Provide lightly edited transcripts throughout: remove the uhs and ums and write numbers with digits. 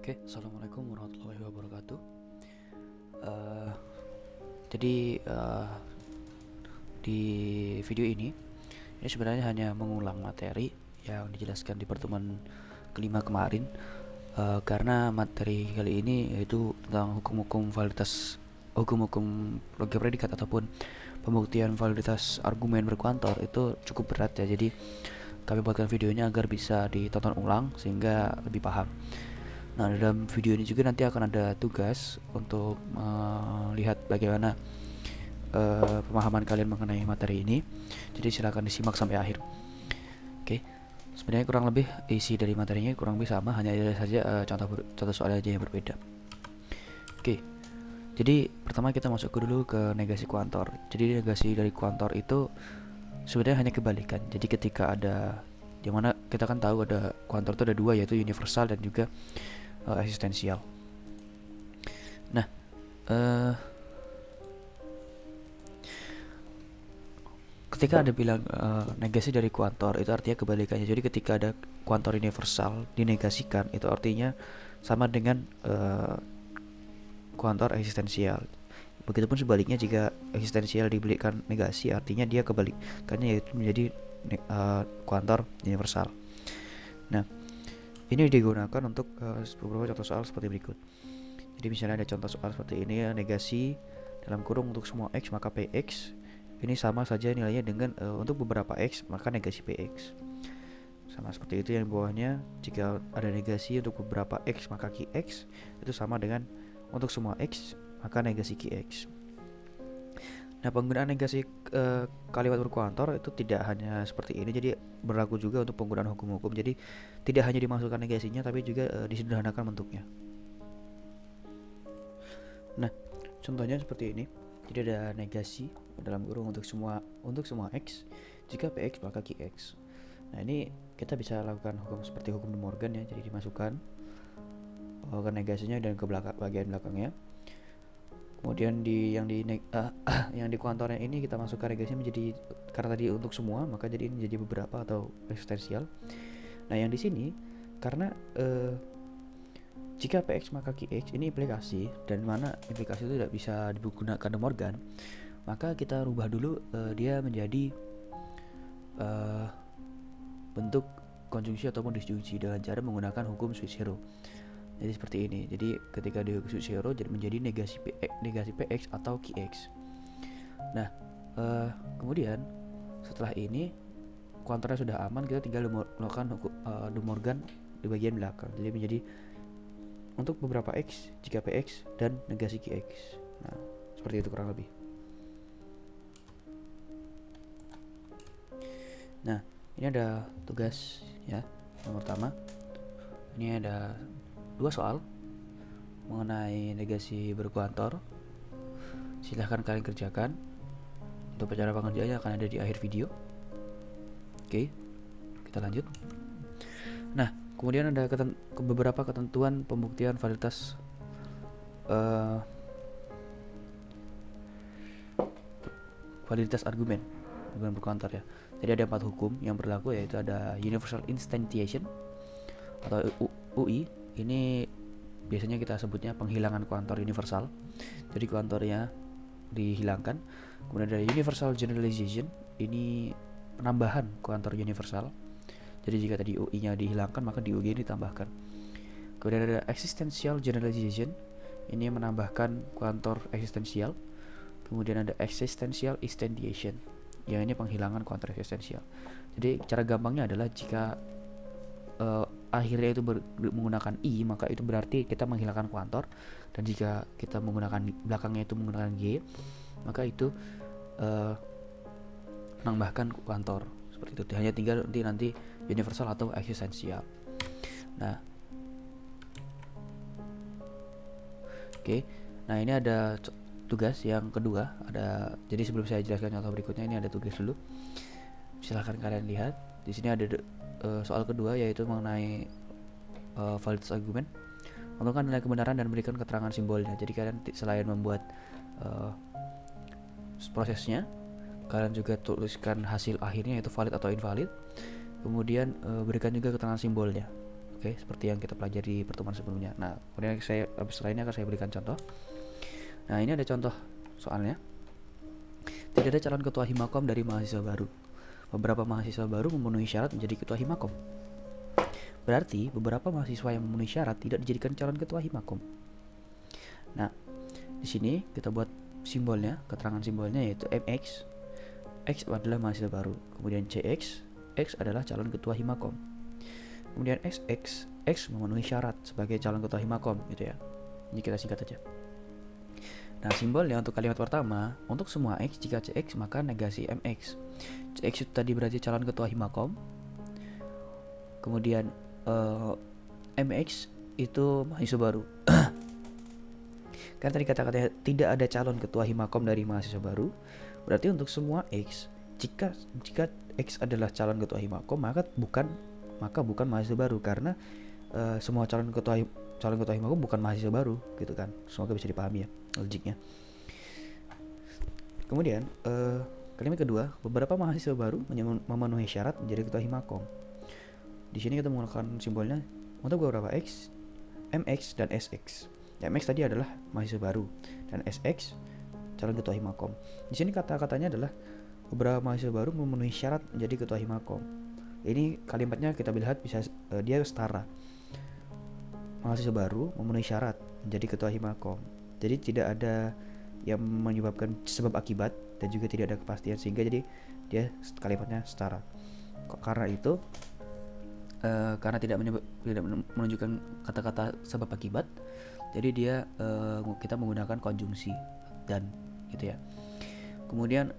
Oke, assalamualaikum warahmatullahi wabarakatuh. Eh, jadi di video ini sebenarnya hanya mengulang materi yang dijelaskan di pertemuan kelima kemarin. Karena materi kali ini yaitu tentang hukum-hukum logika predikat ataupun pembuktian validitas argumen berkuantor itu cukup berat ya. Jadi kami buatkan videonya agar bisa ditonton ulang sehingga lebih paham. Nah, dalam video ini juga nanti akan ada tugas untuk melihat bagaimana pemahaman kalian mengenai materi ini. Jadi silakan disimak sampai akhir. Oke, sebenarnya kurang lebih isi dari materinya kurang lebih sama, hanya ada saja contoh soal aja yang berbeda. Oke, jadi pertama kita masuk dulu ke negasi kuantor. Jadi negasi dari kuantor itu sebenarnya hanya kebalikan. Jadi ketika ada, yang mana kita kan tahu ada kuantor itu ada dua, yaitu universal dan juga eksistensial. Nah, ketika ada bilang negasi dari kuantor, itu artinya kebalikannya. Jadi ketika ada kuantor universal dinegasikan, itu artinya sama dengan kuantor eksistensial. Begitupun sebaliknya, jika eksistensial diberikan negasi, artinya dia kebalikannya, yaitu menjadi kuantor universal. Nah, ini digunakan untuk beberapa contoh soal seperti berikut. Jadi misalnya ada contoh soal seperti ini ya, negasi dalam kurung untuk semua x maka px ini sama saja nilainya dengan untuk beberapa x maka negasi px. Sama seperti itu yang bawahnya, jika ada negasi untuk beberapa x maka qx itu sama dengan untuk semua x maka negasi qx. Nah, penggunaan negasi kalimat berkuantor itu tidak hanya seperti ini, jadi berlaku juga untuk penggunaan hukum-hukum. Jadi tidak hanya dimasukkan negasinya, tapi juga disederhanakan bentuknya. Nah, contohnya seperti ini. Jadi ada negasi dalam kurung untuk semua x jika px maka qx. Nah, ini kita bisa lakukan hukum seperti hukum De Morgan ya. Jadi dimasukkan ke negasinya dan ke bagian belakangnya. Kemudian yang di kuantornya ini kita masukkan negasinya menjadi, karena tadi untuk semua maka jadi ini jadi beberapa atau eksistensial. Nah, yang di sini karena jika px maka qx ini implikasi, dan mana implikasi itu tidak bisa digunakan De Morgan, maka kita rubah dulu dia menjadi bentuk konjungsi ataupun disjungsi dengan cara menggunakan hukum switch hero. Jadi seperti ini. Jadi ketika di switch hero jadi menjadi negasi px atau qx. Nah, kemudian setelah ini kuantornya sudah aman, kita tinggal melakukan De Morgan di bagian belakang. Jadi menjadi untuk beberapa x jika px dan negasi qx. Nah, seperti itu kurang lebih. Nah, ini ada tugas ya. Yang pertama, ini ada 2 soal mengenai negasi berkuantor. Silahkan kalian kerjakan. Untuk cara pengerjaannya akan ada di akhir video. Oke, kita lanjut. Nah, kemudian ada beberapa ketentuan pembuktian validitas argumen berkuantor ya. Jadi ada 4 hukum yang berlaku, yaitu ada universal instantiation atau UI. Ini biasanya kita sebutnya penghilangan kuantor universal. Jadi kuantornya dihilangkan. Kemudian ada universal generalization, ini penambahan kuantor universal. Jadi jika tadi UI-nya dihilangkan maka di UI ditambahkan. Kemudian ada existential generalization, ini menambahkan kuantor eksistensial. Kemudian ada existential instantiation, yang ini penghilangan kuantor eksistensial. Jadi cara gampangnya adalah jika akhirnya itu menggunakan i, maka itu berarti kita menghilangkan kuantor, dan jika kita menggunakan belakangnya itu menggunakan g, maka itu menambahkan kuantor. Seperti itu. Hanya tinggal nanti universal atau eksistensial. Nah, oke. Nah, ini ada tugas yang kedua. Jadi sebelum saya jelaskan contoh berikutnya, ini ada tugas dulu. Silahkan kalian lihat. Di sini ada soal kedua, yaitu mengenai validitas argumen. Menentukan nilai kebenaran dan berikan keterangan simbolnya. Jadi kalian selain membuat prosesnya, kalian juga tuliskan hasil akhirnya, yaitu valid atau invalid. Kemudian berikan juga keterangan simbolnya. Oke, seperti yang kita pelajari di pertemuan sebelumnya. Nah, kemudian setelah ini akan saya berikan contoh. Nah, ini ada contoh soalnya. Tidak ada calon ketua Himakom dari mahasiswa baru. Beberapa mahasiswa baru memenuhi syarat menjadi ketua Himakom. Berarti beberapa mahasiswa yang memenuhi syarat tidak dijadikan calon ketua Himakom. Nah, di sini kita buat simbolnya, keterangan simbolnya yaitu MX. X adalah mahasiswa baru. Kemudian CX, X adalah calon ketua Himakom. Kemudian XX, X memenuhi syarat sebagai calon ketua Himakom gitu ya. Ini kita singkat aja. Nah, simbolnya untuk kalimat pertama, untuk semua X jika CX maka negasi MX. CX itu tadi berarti calon ketua Himakom. Kemudian MX itu mahasiswa baru. Karena tadi kata-katanya tidak ada calon ketua Himakom dari mahasiswa baru, berarti untuk semua X jika X adalah calon ketua Himakom maka bukan mahasiswa baru, karena semua calon ketua Himakom bukan mahasiswa baru gitu kan. Semoga bisa dipahami ya logiknya. Kemudian kalimat kedua, beberapa mahasiswa baru memenuhi syarat menjadi ketua Himakom. Di sini kita menggunakan simbolnya untuk beberapa X, MX dan SX. MX tadi adalah mahasiswa baru dan SX calon ketua Himakom. Di sini kata-katanya adalah beberapa mahasiswa baru memenuhi syarat menjadi ketua Himakom. Ini kalimatnya kita lihat bisa dia setara. Mahasiswa baru memenuhi syarat menjadi ketua Himakom. Jadi tidak ada yang menyebabkan sebab akibat dan juga tidak ada kepastian, sehingga jadi dia kalimatnya setara. Karena itu karena tidak menunjukkan kata-kata sebab akibat, jadi dia kita menggunakan konjungsi dan gitu ya. Kemudian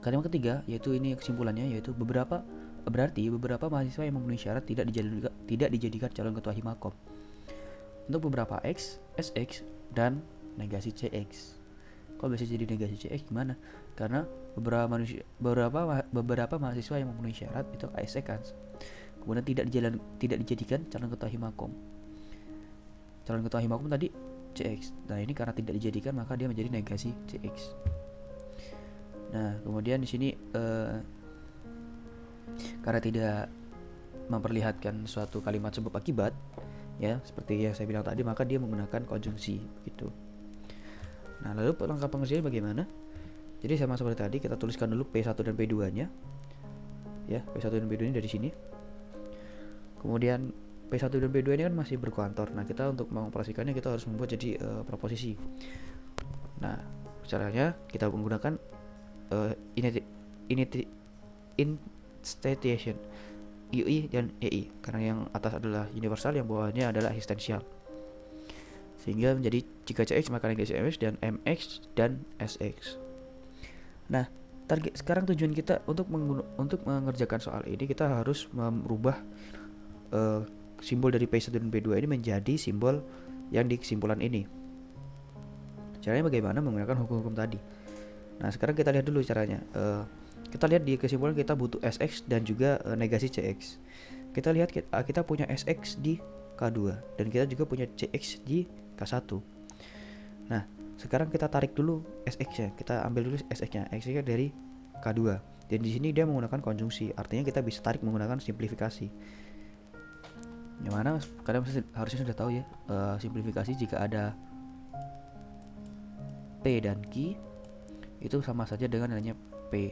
kalimat ketiga yaitu ini kesimpulannya, yaitu berarti beberapa mahasiswa yang memenuhi syarat tidak dijadikan calon ketua Himakom. Untuk beberapa X, SX dan negasi CX. Kok bisa jadi negasi CX gimana? Karena beberapa mahasiswa yang memenuhi syarat itu ASC kan. Kemudian tidak dijadikan calon ketua Himakom. Calon ketua Himakom tadi CX. Nah, ini karena tidak dijadikan maka dia menjadi negasi CX. Nah, kemudian di sini karena tidak memperlihatkan suatu kalimat sebab akibat ya, seperti yang saya bilang tadi, maka dia menggunakan konjungsi gitu. Nah, lalu langkah pengerjaan bagaimana? Jadi sama seperti tadi, kita tuliskan dulu P1 dan P2 nya ya, P1 dan P2 ini dari sini. Kemudian P1 dan P2 ini kan masih berkantor. Nah, kita untuk mengoperasikannya kita harus membuat jadi proposisi. Nah, caranya kita menggunakan instantiation UI dan EI, karena yang atas adalah universal, yang bawahnya adalah eksistensial, sehingga menjadi jika CX maka negasi MX dan MX dan SX. Nah, sekarang tujuan kita untuk mengerjakan soal ini, kita harus merubah simbol dari P1 dan P2 ini menjadi simbol yang di kesimpulan ini. Caranya bagaimana? Menggunakan hukum-hukum tadi. Nah, sekarang kita lihat dulu caranya. Kita lihat di kesimpulan kita butuh SX dan juga negasi CX. Kita lihat kita punya SX di K2 dan kita juga punya CX di K1. Nah, sekarang kita tarik dulu SX-nya. Kita ambil dulu SX-nya. SX-nya dari K2. Dan di sini dia menggunakan konjungsi. Artinya kita bisa tarik menggunakan simplifikasi. Yang mana kalian harusnya sudah tahu ya, simplifikasi jika ada P dan Q itu sama saja dengan adanya P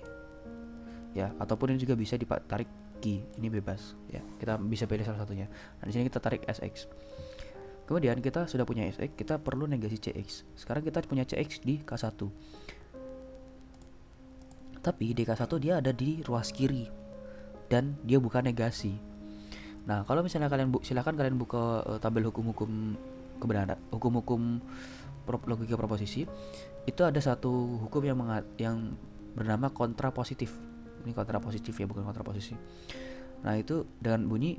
ya, ataupun ini juga bisa ditarik Q, ini bebas ya, kita bisa pilih salah satunya. Nah, di sini kita tarik SX. Kemudian kita sudah punya SX, kita perlu negasi CX. Sekarang kita punya CX di K1, tapi di K1 dia ada di ruas kiri dan dia bukan negasi. Nah, kalau misalnya silakan kalian buka tabel hukum-hukum kebenaran, hukum-hukum logika proposisi. Itu ada satu hukum yang bernama kontrapositif. Ini kontrapositif ya, bukan kontraposisi. Nah, itu dengan bunyi,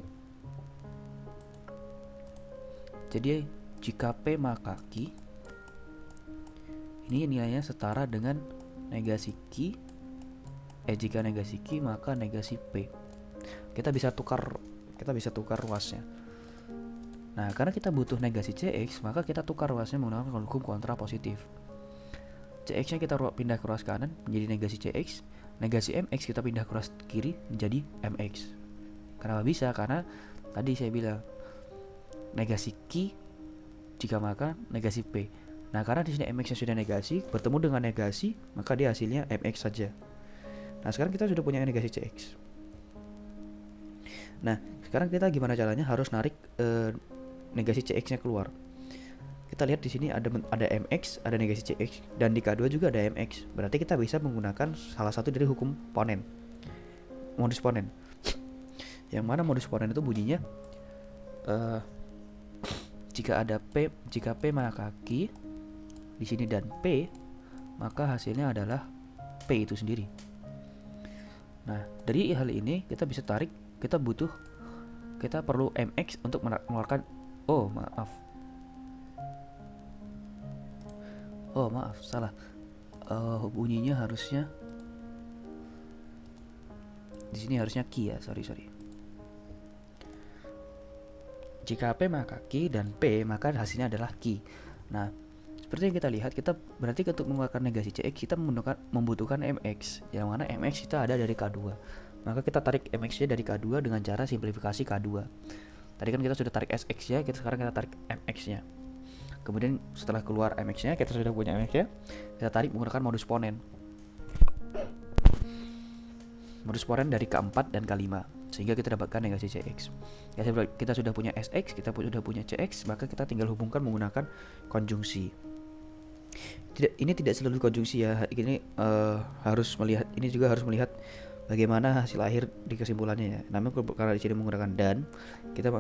jadi jika P maka Q, ini nilainya setara dengan negasi Q. Jika negasi Q maka negasi P. Kita bisa tukar ruasnya. Nah, karena kita butuh negasi CX, maka kita tukar ruasnya menggunakan hukum kontrapositif. CX-nya kita pindah ke ruas kanan menjadi negasi CX, negasi MX kita pindah ke ruas kiri menjadi MX. Kenapa bisa? Karena tadi saya bilang negasi key, jika maka negasi p. Nah, karena di sini mx nya sudah negasi, bertemu dengan negasi, maka dia hasilnya mx saja. Nah, sekarang kita sudah punya negasi cx. Nah, sekarang kita gimana caranya? Harus narik negasi cx nya keluar. Kita lihat di sini ada mx, ada negasi cx, dan di K2 juga ada mx. Berarti kita bisa menggunakan salah satu dari hukum ponen, modus ponen. Yang mana modus ponen itu bunyinya jika p maka q di sini dan p, maka hasilnya adalah p itu sendiri. Nah, dari hal ini kita bisa tarik, kita perlu mx untuk mengeluarkan maaf, salah. Bunyinya harusnya di sini harusnya q ya, sorry. Jika P maka Q dan P maka hasilnya adalah Q. Nah, seperti yang kita lihat, kita berarti untuk mengeluarkan negasi CX kita membutuhkan MX, yang mana MX kita ada dari K2. Maka kita tarik MX-nya dari K2 dengan cara simplifikasi K2. Tadi kan kita sudah tarik SX-nya, sekarang kita tarik MX-nya. Kemudian setelah keluar MX-nya, kita sudah punya MX-nya, kita tarik menggunakan modus ponen. Modus ponen dari K4 dan K5, sehingga kita dapatkan negasi CX. Kita sudah punya SX, kita sudah punya CX, maka kita tinggal hubungkan menggunakan konjungsi. Ini tidak selalu konjungsi ya. Ini harus melihat, ini juga harus melihat bagaimana hasil akhir di kesimpulannya ya. Namun karena di sini menggunakan dan, kita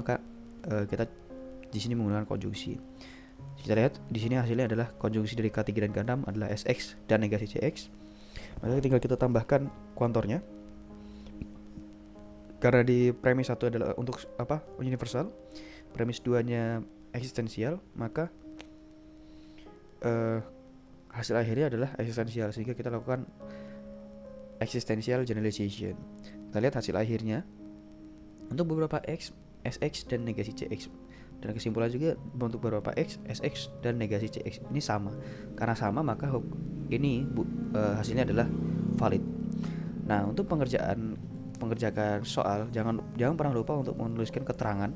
di sini menggunakan konjungsi. Kita lihat di sini hasilnya adalah konjungsi dari K3 dan K6 adalah SX dan negasi CX. Maka tinggal kita tambahkan kuantornya. Karena di premis 1 adalah untuk universal, premis 2-nya eksistensial, maka hasil akhirnya adalah eksistensial, sehingga kita lakukan existential generalization. Kita lihat hasil akhirnya untuk beberapa x, sx dan negasi cx, dan kesimpulan juga untuk beberapa x, sx dan negasi cx ini sama. Karena sama, maka ini hasilnya adalah valid. Nah, untuk pengerjakan soal, jangan pernah lupa untuk menuliskan keterangan,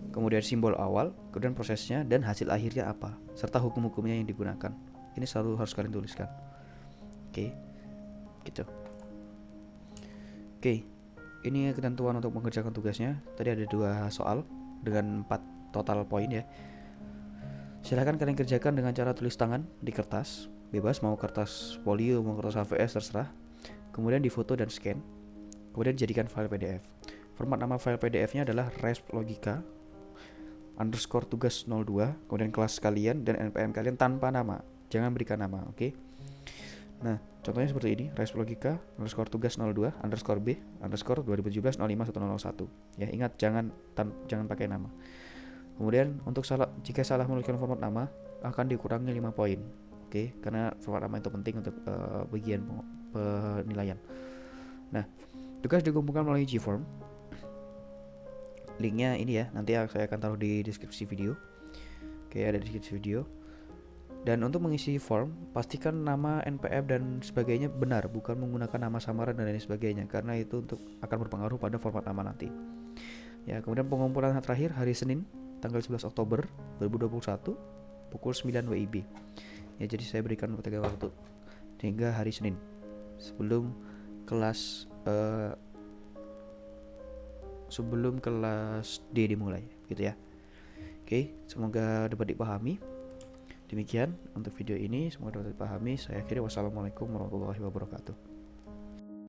kemudian simbol awal, kemudian prosesnya, dan hasil akhirnya apa, serta hukum-hukumnya yang digunakan. Ini selalu harus kalian tuliskan. Oke, gitu. Oke, ini ketentuan untuk mengerjakan tugasnya. Tadi ada 2 soal dengan 4 total poin ya. Silahkan kalian kerjakan dengan cara tulis tangan di kertas, bebas, mau kertas folio mau kertas HVS terserah. Kemudian difoto dan scan. Kemudian dijadikan file PDF. Format nama file PDF-nya adalah resplogika _ tugas 02, kemudian kelas kalian dan NPM kalian tanpa nama. Jangan berikan nama, oke? Nah, contohnya seperti ini, resplogika _ tugas 02 _ B _ 2017 05 1001. Ya, ingat jangan pakai nama. Kemudian jika salah menuliskan format nama akan dikurangi 5 poin. Oke, karena format nama itu penting untuk bagian penilaian. Nah, tugas dikumpulkan melalui Gform. Linknya ini ya, nanti saya akan taruh di deskripsi video. Oke, ada di deskripsi video. Dan untuk mengisi form, pastikan nama, NPM dan sebagainya benar, bukan menggunakan nama samaran dan lain sebagainya, karena itu akan berpengaruh pada format nama nanti. Ya, kemudian pengumpulan terakhir hari Senin, tanggal 11 Oktober 2021, pukul 9 WIB. Ya, jadi saya berikan waktu hingga hari Senin sebelum kelas D dimulai, gitu ya. Oke, semoga dapat dipahami. Demikian untuk video ini, semoga dapat dipahami. Saya akhiri, wassalamualaikum warahmatullahi wabarakatuh.